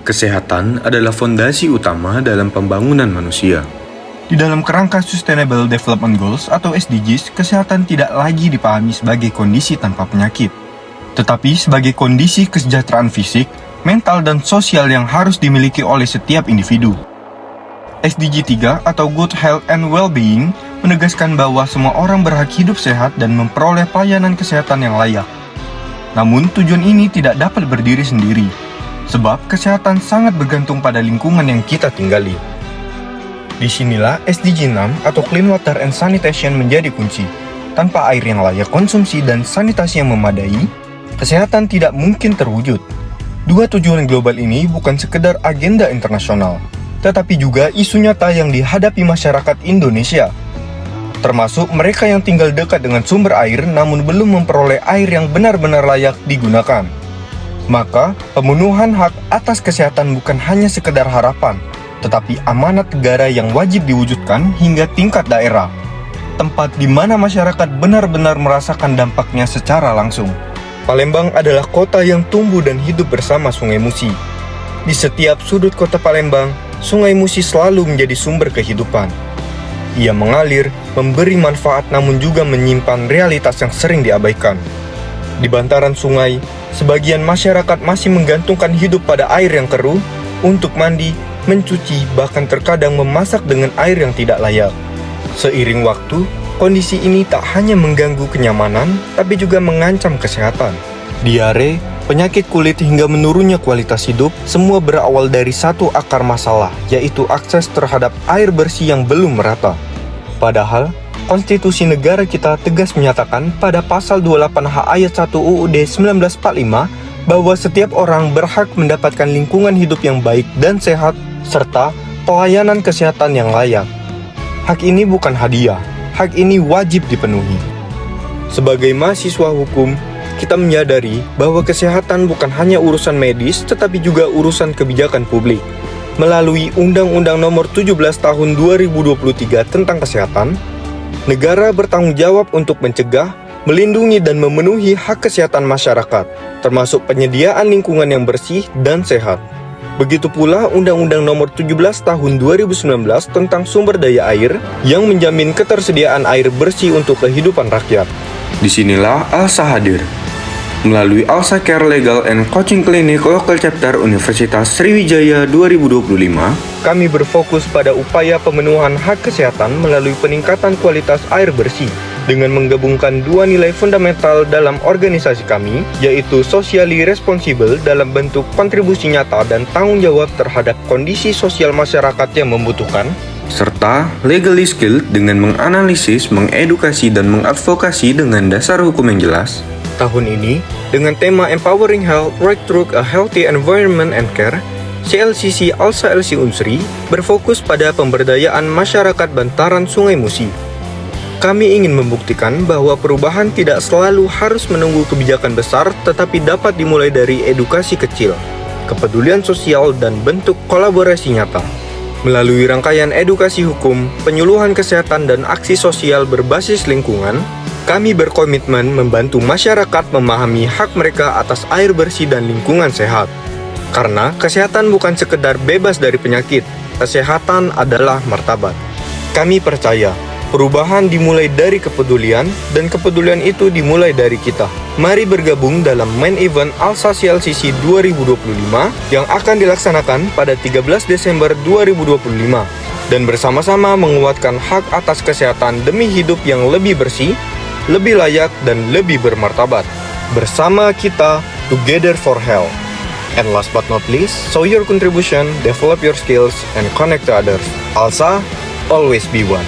Kesehatan adalah fondasi utama dalam pembangunan manusia. Di dalam kerangka Sustainable Development Goals atau SDGs, kesehatan tidak lagi dipahami sebagai kondisi tanpa penyakit, tetapi sebagai kondisi kesejahteraan fisik, mental, dan sosial yang harus dimiliki oleh setiap individu. SDG 3 atau Good Health and Well-being menegaskan bahwa semua orang berhak hidup sehat dan memperoleh pelayanan kesehatan yang layak. Namun, tujuan ini tidak dapat berdiri sendiri, sebab kesehatan sangat bergantung pada lingkungan yang kita tinggali. Disinilah SDG 6 atau Clean Water and Sanitation menjadi kunci. Tanpa air yang layak konsumsi dan sanitasi yang memadai, kesehatan tidak mungkin terwujud. Dua tujuan global ini bukan sekedar agenda internasional, tetapi juga isu nyata yang dihadapi masyarakat Indonesia, termasuk mereka yang tinggal dekat dengan sumber air namun belum memperoleh air yang benar-benar layak digunakan. Maka, pemenuhan hak atas kesehatan bukan hanya sekedar harapan, tetapi amanat negara yang wajib diwujudkan hingga tingkat daerah, tempat di mana masyarakat benar-benar merasakan dampaknya secara langsung. Palembang adalah kota yang tumbuh dan hidup bersama Sungai Musi. Di setiap sudut kota Palembang, Sungai Musi selalu menjadi sumber kehidupan. Ia mengalir, memberi manfaat namun juga menyimpan realitas yang sering diabaikan. Di bantaran sungai, sebagian masyarakat masih menggantungkan hidup pada air yang keruh untuk mandi, mencuci, bahkan terkadang memasak dengan air yang tidak layak. Seiring waktu, kondisi ini tak hanya mengganggu kenyamanan, tapi juga mengancam kesehatan. Diare, penyakit kulit hingga menurunnya kualitas hidup, semua berawal dari satu akar masalah, yaitu akses terhadap air bersih yang belum merata. Padahal, Konstitusi negara kita tegas menyatakan pada pasal 28H ayat 1 UUD 1945 bahwa setiap orang berhak mendapatkan lingkungan hidup yang baik dan sehat, serta pelayanan kesehatan yang layak. Hak ini bukan hadiah, hak ini wajib dipenuhi. Sebagai mahasiswa hukum, kita menyadari bahwa kesehatan bukan hanya urusan medis, tetapi juga urusan kebijakan publik. Melalui Undang-Undang Nomor 17 Tahun 2023 tentang Kesehatan, negara bertanggung jawab untuk mencegah, melindungi, dan memenuhi hak kesehatan masyarakat, termasuk penyediaan lingkungan yang bersih dan sehat. Begitu pula Undang-Undang Nomor 17 Tahun 2019 tentang Sumber Daya Air yang menjamin ketersediaan air bersih untuk kehidupan rakyat. Disinilah ALSA hadir. Melalui ALSA Care Legal and Coaching Clinic Local Chapter Universitas Sriwijaya 2025, kami berfokus pada upaya pemenuhan hak kesehatan melalui peningkatan kualitas air bersih dengan menggabungkan dua nilai fundamental dalam organisasi kami, yaitu socially responsible dalam bentuk kontribusi nyata dan tanggung jawab terhadap kondisi sosial masyarakat yang membutuhkan, serta legally skilled dengan menganalisis, mengedukasi, dan mengadvokasi dengan dasar hukum yang jelas. Tahun ini, dengan tema Empowering Health Right Through a Healthy Environment and Care, CLCC ALSA LC Unsri berfokus pada pemberdayaan masyarakat bantaran Sungai Musi. Kami ingin membuktikan bahwa perubahan tidak selalu harus menunggu kebijakan besar, tetapi dapat dimulai dari edukasi kecil, kepedulian sosial, dan bentuk kolaborasi nyata. Melalui rangkaian edukasi hukum, penyuluhan kesehatan, dan aksi sosial berbasis lingkungan, kami berkomitmen membantu masyarakat memahami hak mereka atas air bersih dan lingkungan sehat. Karena kesehatan bukan sekedar bebas dari penyakit, kesehatan adalah martabat. Kami percaya, perubahan dimulai dari kepedulian, dan kepedulian itu dimulai dari kita. Mari bergabung dalam main event ALSA CLCC 2025 yang akan dilaksanakan pada 13 Desember 2025 dan bersama-sama menguatkan hak atas kesehatan demi hidup yang lebih bersih, lebih layak, dan lebih bermartabat. Bersama kita, together for health. And last but not least, show your contribution, develop your skills, and connect to others. ALSA, always be one.